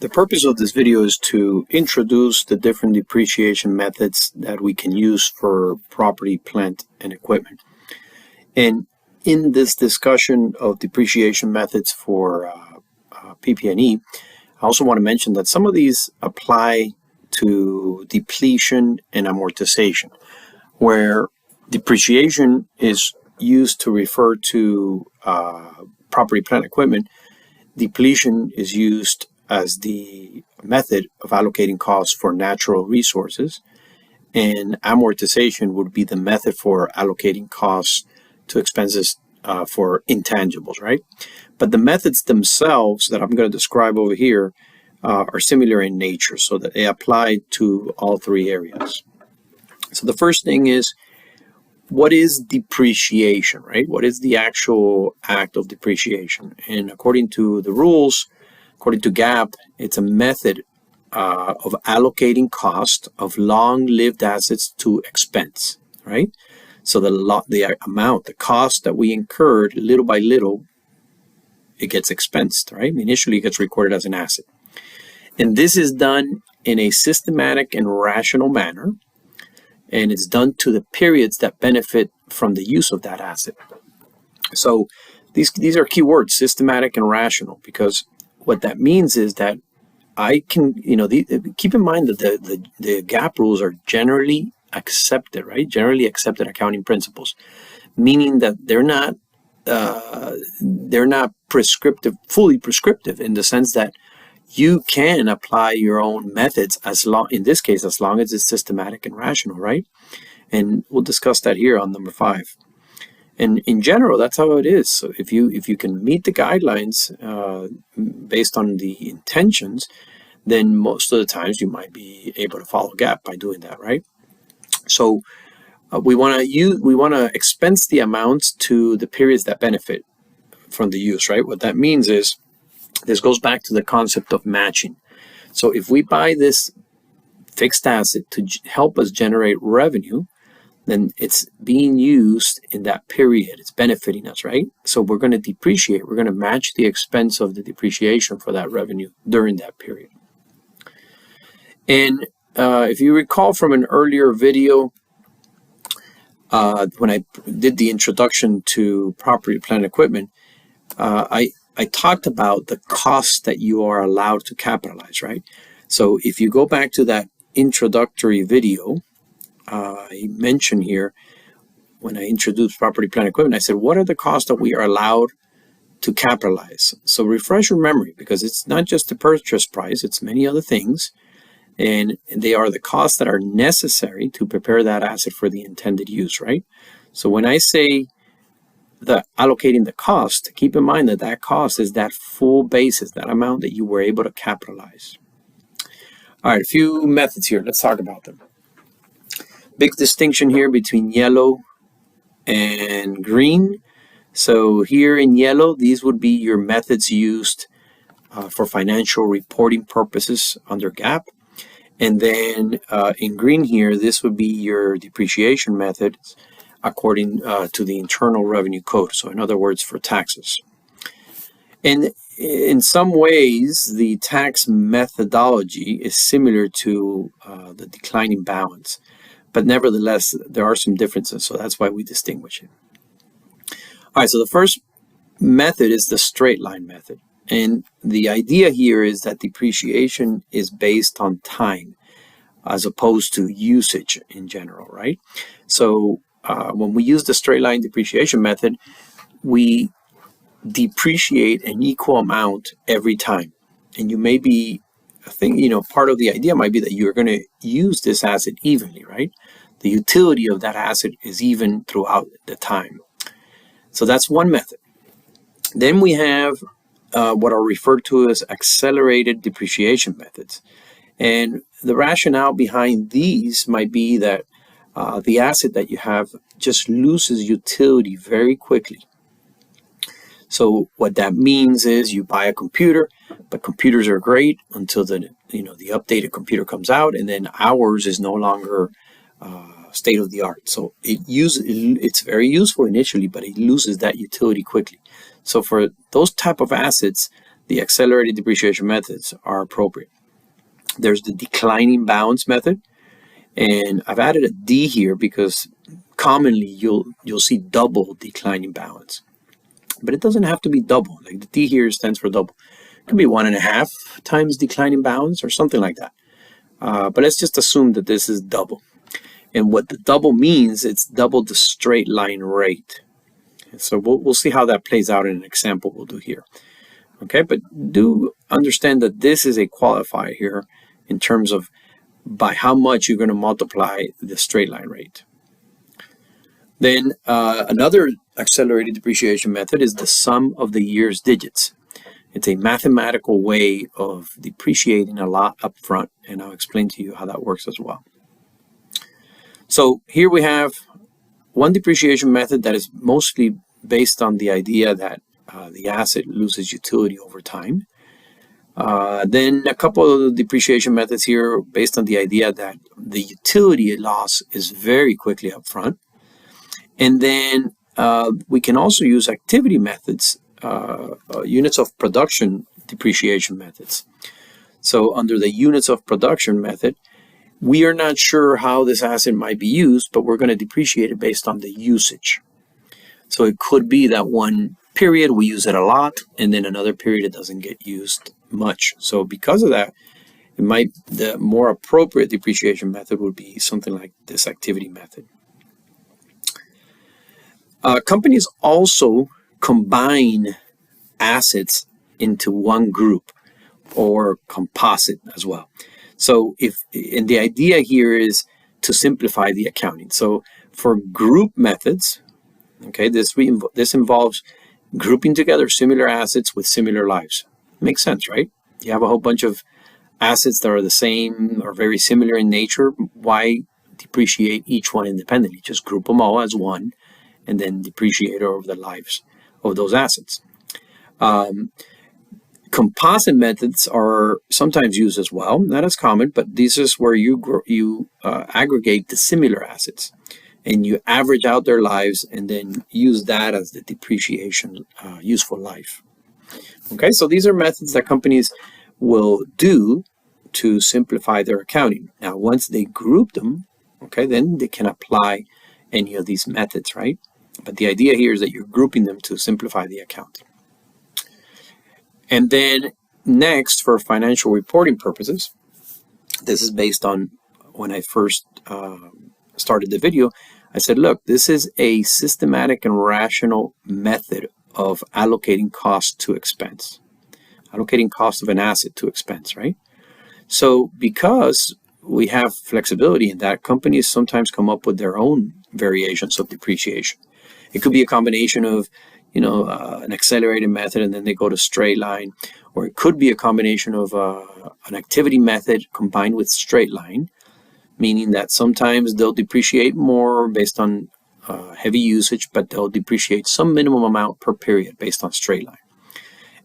The purpose of this video is to introduce the different depreciation methods that we can use for property, plant, and equipment. And in this discussion of depreciation methods for PP&E, I also want to mention that some of these apply to depletion and amortization, where depreciation is used to refer to property, plant, equipment. Depletion is used as the method of allocating costs for natural resources, and amortization would be the method for allocating costs to expenses for intangibles, right? But the methods themselves that I'm going to describe over here are similar in nature, so that they apply to all three areas. So the first thing is, what is depreciation, right? What is the actual act of depreciation? And according to the rules, according to GAAP, it's a method of allocating cost of long-lived assets to expense, right? So the amount, the cost that we incurred little by little, it gets expensed, right? Initially, it gets recorded as an asset. And this is done in a systematic and rational manner, and it's done to the periods that benefit from the use of that asset. So these are key words, systematic and rational, because what that means is that I can, keep in mind that the GAAP rules are generally accepted, right? Generally accepted accounting principles, meaning that they're not prescriptive, fully prescriptive, in the sense that you can apply your own methods in this case, as long as it's systematic and rational, right? And we'll discuss that here on number 5. And in general, that's how it is. So if you can meet the guidelines based on the intentions, then most of the times you might be able to follow GAAP by doing that, right? So we want to expense the amounts to the periods that benefit from the use, right? What that means is, this goes back to the concept of matching. So if we buy this fixed asset to help us generate revenue, then it's being used in that period. It's benefiting us, right? So we're going to depreciate. We're going to match the expense of the depreciation for that revenue during that period. And if you recall from an earlier video, when I did the introduction to property, plant, and equipment, I talked about the costs that you are allowed to capitalize, right? So if you go back to that introductory video, I mentioned here, when I introduced property, plant, equipment, I said, what are the costs that we are allowed to capitalize? So refresh your memory, because it's not just the purchase price, it's many other things. And they are the costs that are necessary to prepare that asset for the intended use, right? So when I say allocating the cost, keep in mind that cost is that full basis, that amount that you were able to capitalize. All right, a few methods here. Let's talk about them. Big distinction here between yellow and green. So here in yellow, these would be your methods used for financial reporting purposes under GAAP. And then in green here, this would be your depreciation methods according to the Internal Revenue Code. So in other words, for taxes. And in some ways, the tax methodology is similar to the declining balance. But nevertheless, there are some differences, so that's why we distinguish it. All right, so the first method is the straight line method. And the idea here is that depreciation is based on time as opposed to usage in general, right? So when we use the straight line depreciation method, we depreciate an equal amount every time. And you may be, part of the idea might be that you're going to use this asset evenly, right? The utility of that asset is even throughout the time. So that's one method. Then we have what are referred to as accelerated depreciation methods. And the rationale behind these might be that the asset that you have just loses utility very quickly. So what that means is you buy a computer, but computers are great until the updated computer comes out, and then ours is no longer state of the art. So it's very useful initially, but it loses that utility quickly. So for those type of assets, the accelerated depreciation methods are appropriate. There's the declining balance method, and I've added a D here because commonly you'll see double declining balance, but it doesn't have to be double. Like the D here stands for double. It could be 1.5 times declining balance or something like that. But let's just assume that this is double. And what the double means, it's double the straight line rate. So we'll see how that plays out in an example we'll do here. Okay, but do understand that this is a qualifier here in terms of by how much you're going to multiply the straight line rate. Then another accelerated depreciation method is the sum of the year's digits. It's a mathematical way of depreciating a lot up front, and I'll explain to you how that works as well. So here we have one depreciation method that is mostly based on the idea that the asset loses utility over time. Then a couple of depreciation methods here based on the idea that the utility loss is very quickly up front. And then we can also use activity methods, units of production depreciation methods. So under the units of production method, we are not sure how this asset might be used, but we're going to depreciate it based on the usage. So it could be that one period we use it a lot, and then another period it doesn't get used much. So because of that, the more appropriate depreciation method would be something like this activity method. Companies also combine assets into one group or composite as well. So and the idea here is to simplify the accounting. So for group methods, okay, this involves grouping together similar assets with similar lives. Makes sense, right? You have a whole bunch of assets that are the same or very similar in nature. Why depreciate each one independently? Just group them all as one and then depreciate over the lives of those assets. Composite methods are sometimes used as well, not as common, but this is where you aggregate the similar assets and you average out their lives and then use that as the depreciation useful life. Okay, so these are methods that companies will do to simplify their accounting. Now, once they group them, okay, then they can apply any of these methods, right? But the idea here is that you're grouping them to simplify the accounting. And then next, for financial reporting purposes, this is based on when I first started the video, I said, look, this is a systematic and rational method of allocating cost to expense, allocating cost of an asset to expense, right? So because we have flexibility in that, companies sometimes come up with their own variations of depreciation. It could be a combination of an accelerated method and then they go to straight line, or it could be a combination of an activity method combined with straight line, meaning that sometimes they'll depreciate more based on heavy usage, but they'll depreciate some minimum amount per period based on straight line.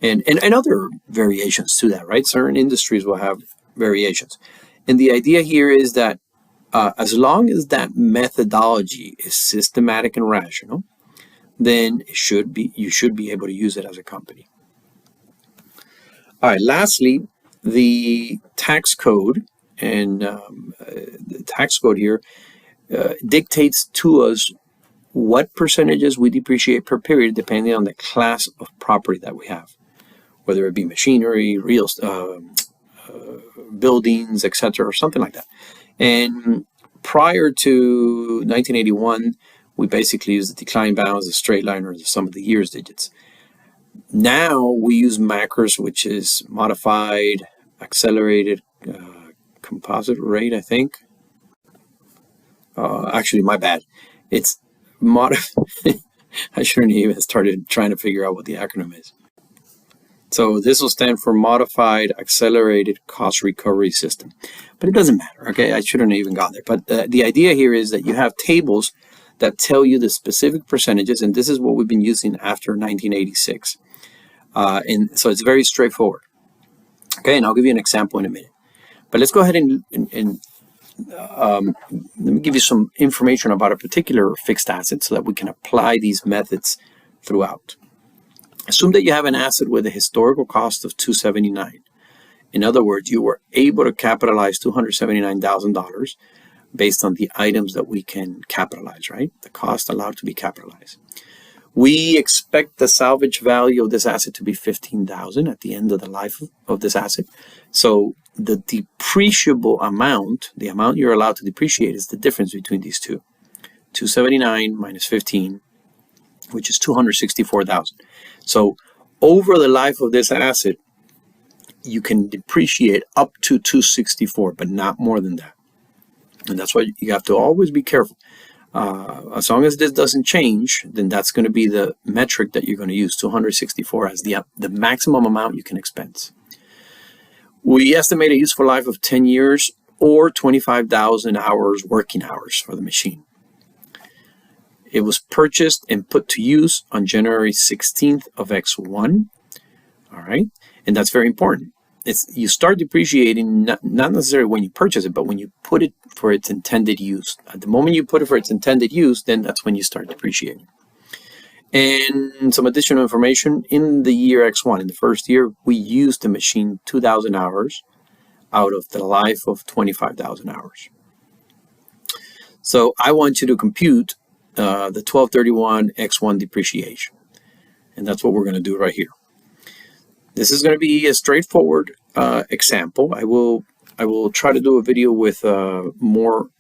And other variations to that, right? Certain industries will have variations. And the idea here is that as long as that methodology is systematic and rational, then you should be able to use it as a company. All right, lastly, the tax code, and the tax code here dictates to us what percentages we depreciate per period depending on the class of property that we have, whether it be machinery, buildings, etc., or something like that. And prior to 1981, we basically use the decline bounds, the straight line, or the sum of the year's digits. Now we use MACRS, which is modified, accelerated, composite rate, I think. Actually, my bad. It's I shouldn't even started trying to figure out what the acronym is. So this will stand for Modified Accelerated Cost Recovery System. But it doesn't matter, okay? I shouldn't have even gone there. But the idea here is that you have tables that tell you the specific percentages, and this is what we've been using after 1986. And so it's very straightforward. Okay, and I'll give you an example in a minute. But let's go ahead and let me give you some information about a particular fixed asset so that we can apply these methods throughout. Assume that you have an asset with a historical cost of $279. In other words, you were able to capitalize $279,000 based on the items that we can capitalize, right? The cost allowed to be capitalized. We expect the salvage value of this asset to be $15,000 at the end of the life of this asset. So the depreciable amount, the amount you're allowed to depreciate, is the difference between these two. 279 minus 15, which is 264,000. So over the life of this asset, you can depreciate up to 264, but not more than that. And that's why you have to always be careful. As long as this doesn't change, then that's going to be the metric that you're going to use, 264 as the maximum amount you can expense. We estimate a useful life of 10 years or 25,000 hours working hours for the machine. It was purchased and put to use on January 16th of X1. All right, and that's very important. You start depreciating not necessarily when you purchase it, but when you put it for its intended use. At the moment you put it for its intended use, then that's when you start depreciating. And some additional information, in the year X1, in the first year, we used the machine 2,000 hours out of the life of 25,000 hours. So I want you to compute the 1231 X1 depreciation. And that's what we're going to do right here. This is going to be a straightforward example. I will try to do a video with more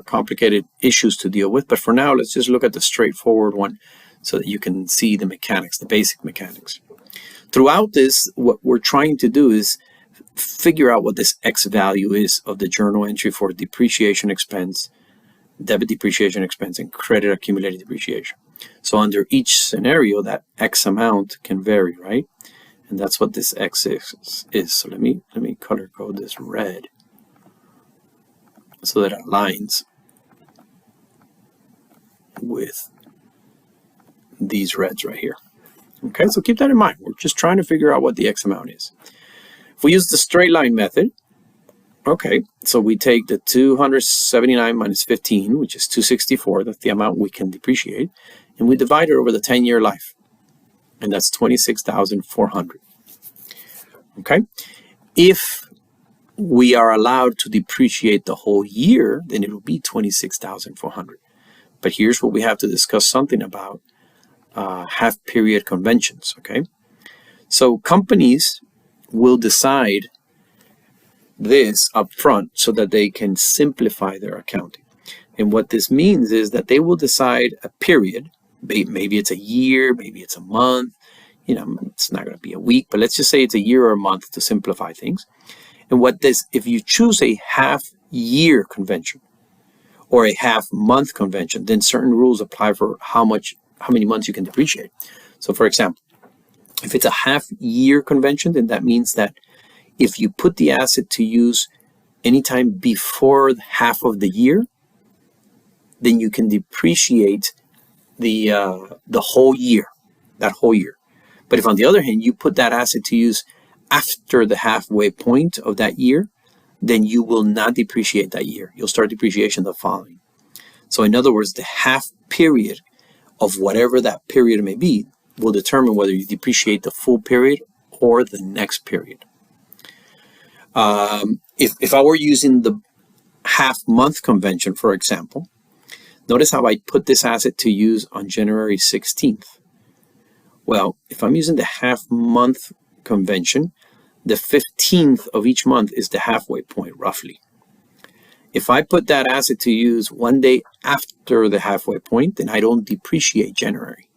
complicated issues to deal with. But for now, let's just look at the straightforward one so that you can see the mechanics, the basic mechanics. Throughout this, what we're trying to do is figure out what this X value is of the journal entry for depreciation expense, debit depreciation expense, and credit accumulated depreciation. So under each scenario, that X amount can vary, right? And that's what this X is. So let me color code this red so that it aligns with these reds right here. Okay, so keep that in mind. We're just trying to figure out what the X amount is. If we use the straight line method, okay, so we take the 279 minus 15, which is 264, that's the amount we can depreciate, and we divide it over the 10-year life, and that's 26,400. Okay, if we are allowed to depreciate the whole year, then it will be 26,400. But here's what we have to discuss something about half-period conventions, okay? So companies will decide this up front so that they can simplify their accounting. And what this means is that they will decide a period, maybe it's a year, maybe it's a month, you know, it's not going to be a week, but let's just say it's a year or a month to simplify things. And if you choose a half-year convention or a half-month convention, then certain rules apply for how many months you can depreciate. So for example, if it's a half-year convention, then that means that if you put the asset to use anytime before half of the year, then you can depreciate the whole year, that whole year. But if on the other hand, you put that asset to use after the halfway point of that year, then you will not depreciate that year. You'll start depreciation the following. So in other words, the half period of whatever that period may be will determine whether you depreciate the full period or the next period. If I were using the half-month convention, for example, notice how I put this asset to use on January 16th. Well, if I'm using the half-month convention, the 15th of each month is the halfway point, roughly. If I put that asset to use one day after the halfway point, then I don't depreciate January.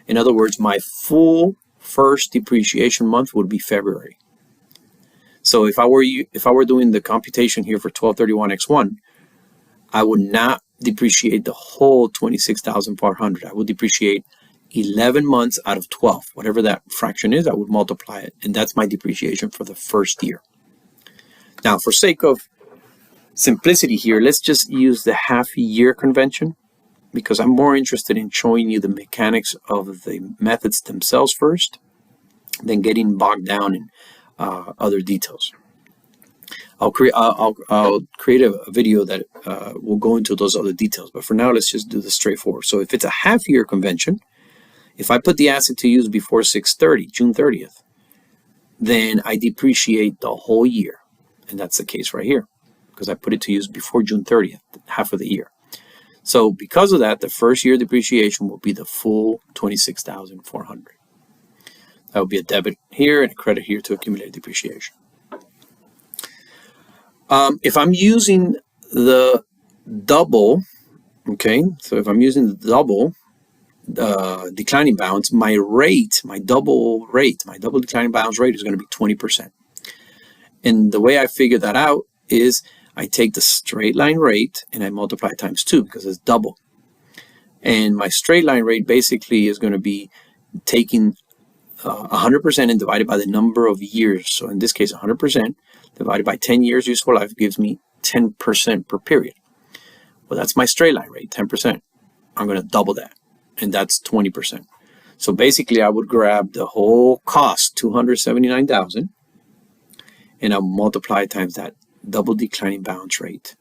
In other words, my full first depreciation month would be February. So if I were doing the computation here for 1231x1, I would not depreciate the whole 26,400. I would depreciate 11 months out of 12, whatever that fraction is. I would multiply it, and that's my depreciation for the first year. Now, for sake of simplicity here, let's just use the half-year convention, because I'm more interested in showing you the mechanics of the methods themselves first than getting bogged down in other details. I'll create a video that will go into those other details, but for now, let's just do the straightforward. So if it's a half-year convention, If I put the asset to use before 6/30, June 30th, then I depreciate the whole year. And that's the case right here, because I put it to use before June 30th, half of the year. So because of that, the first year depreciation will be the full $26,400. That will be a debit here and a credit here to accumulated depreciation. If I'm using the double, okay, so if I'm using the double declining balance, my double declining balance rate is going to be 20%. And the way I figure that out is I take the straight line rate and I multiply it times 2 because it's double. And my straight line rate basically is going to be taking 100% and divided by the number of years. So in this case, 100% divided by 10 years useful life gives me 10% per period. Well, that's my straight line rate, 10%. I'm going to double that, and that's 20%. So basically, I would grab the whole cost, $279,000, and I'll multiply it times that double declining balance rate.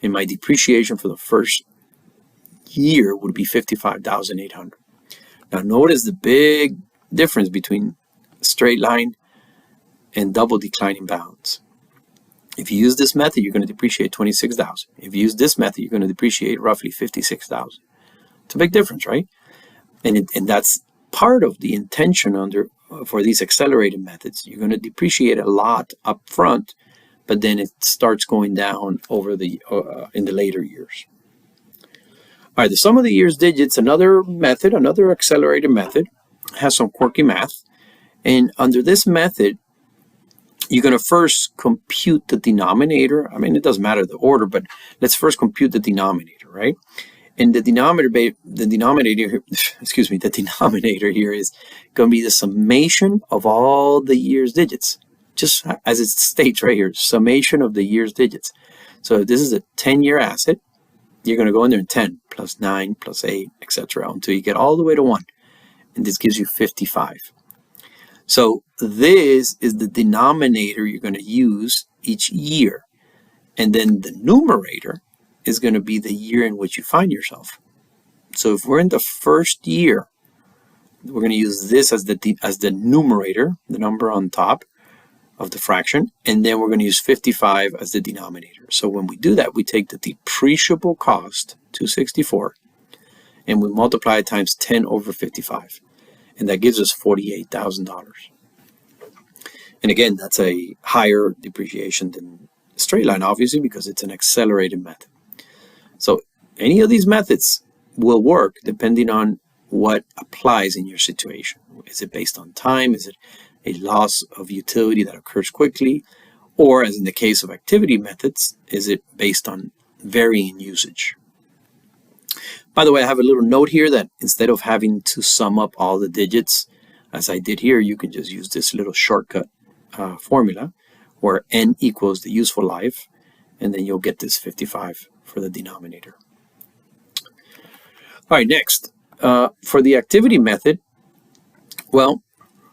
And my depreciation for the first year would be $55,800. Now, notice the big difference between straight line and double declining balance. If you use this method, you're going to depreciate $26,000. If you use this method, you're going to depreciate roughly $56,000. It's a big difference, right? And that's part of the intention for these accelerated methods. You're going to depreciate a lot up front, but then it starts going down over in the later years. All right, the sum of the years digits, another accelerated method, has some quirky math. And under this method, you're going to first compute the denominator. I mean, it doesn't matter the order, but let's first compute the denominator, right? And the denominator here is going to be the summation of all the year's digits, just as it states right here, summation of the year's digits. So if this is a 10-year asset, you're going to go in there in 10 plus 9 plus 8, etc., until you get all the way to 1. And this gives you 55. So this is the denominator you're going to use each year. And then the numerator is going to be the year in which you find yourself. So if we're in the first year, we're going to use this as the numerator, the number on top of the fraction, and then we're going to use 55 as the denominator. So when we do that, we take the depreciable cost, 264, and we multiply it times 10 over 55. And that gives us $48,000. And again, that's a higher depreciation than straight line, obviously, because it's an accelerated method. So any of these methods will work depending on what applies in your situation. Is it based on time? Is it a loss of utility that occurs quickly? Or, as in the case of activity methods, is it based on varying usage? By the way, I have a little note here that instead of having to sum up all the digits, as I did here, you can just use this little shortcut formula where n equals the useful life, and then you'll get this 55 for the denominator. All right, next, for the activity method, well,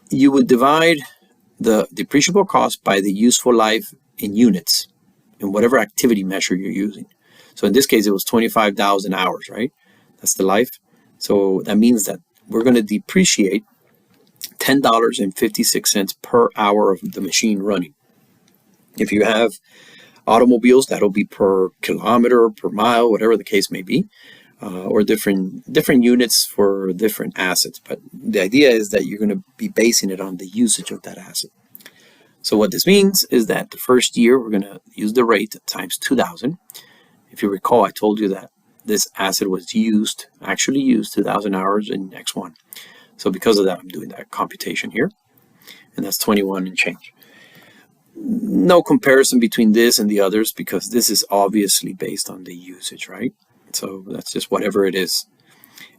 you would divide the depreciable cost by the useful life in units in whatever activity measure you're using. So in this case, it was 25,000 hours, right? That's the life. So that means that we're going to depreciate $10.56 per hour of the machine running. If you have automobiles, that'll be per kilometer, per mile, whatever the case may be, or different units for different assets. But the idea is that you're going to be basing it on the usage of that asset. So what this means is that the first year, we're going to use the rate times 2,000. If you recall, I told you that this asset was actually used 2,000 hours in X1. So because of that, I'm doing that computation here. And that's 21 and change. No comparison between this and the others because this is obviously based on the usage, right? So that's just whatever it is.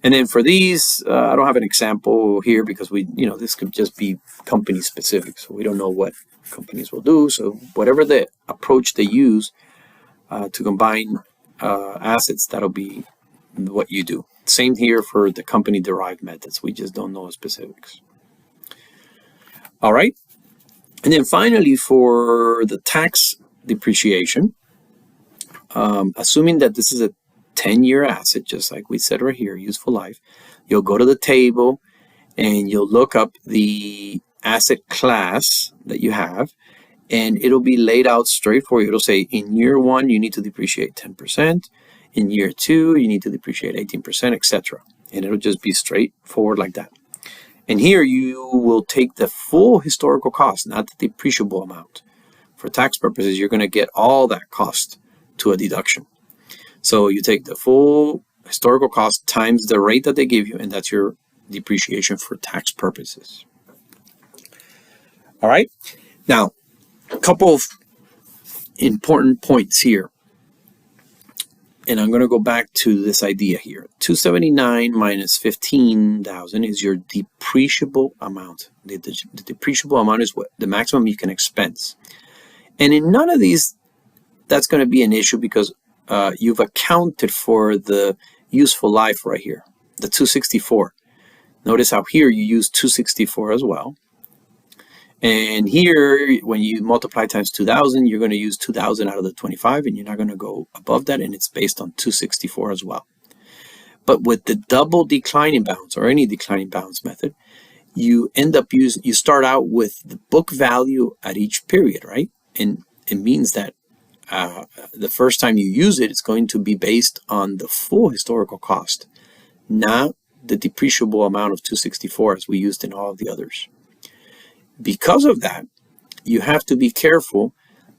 And then for these, I don't have an example here because this could just be company specific. So we don't know what companies will do. So whatever the approach they use to combine assets, that'll be what you do. Same here for the company derived methods. We just don't know specifics. All right. And then finally, for the tax depreciation, assuming that this is a 10-year asset, just like we said right here, useful life, you'll go to the table and you'll look up the asset class that you have, and it'll be laid out straight for you. It'll say in year 1 you need to depreciate 10%, in year 2 you need to depreciate 18%, etc. And it'll just be straightforward like that. And here you will take the full historical cost, not the depreciable amount. For tax purposes, you're going to get all that cost to a deduction. So you take the full historical cost times the rate that they give you, and that's your depreciation for tax purposes. All right. Now, a couple of important points here. And I'm going to go back to this idea here. 279 minus 15,000 is your depreciable amount. The depreciable amount is what the maximum you can expense. And in none of these, that's going to be an issue because you've accounted for the useful life right here, the 264. Notice how here you use 264 as well. And here, when you multiply times 2,000, you're going to use 2,000 out of the 25, and you're not going to go above that, and it's based on 264 as well. But with the double declining balance, or any declining balance method, you end up you start out with the book value at each period, right? And it means that the first time you use it, it's going to be based on the full historical cost, not the depreciable amount of 264 as we used in all of the others. Because of that, you have to be careful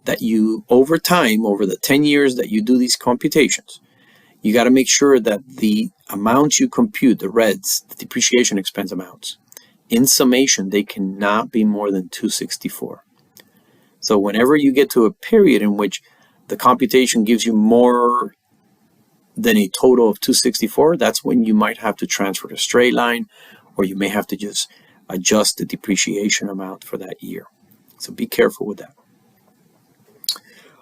that you, over time, over the 10 years that you do these computations, you got to make sure that the amounts you compute, the reds, the depreciation expense amounts, in summation, they cannot be more than 264. So whenever you get to a period in which the computation gives you more than a total of 264, that's when you might have to transfer to straight line, or you may have to just adjust the depreciation amount for that year. So be careful with that.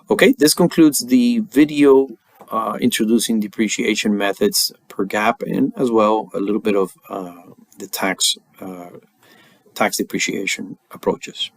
Okay, this concludes the video introducing depreciation methods per GAAP, and as well a little bit of the tax depreciation approaches.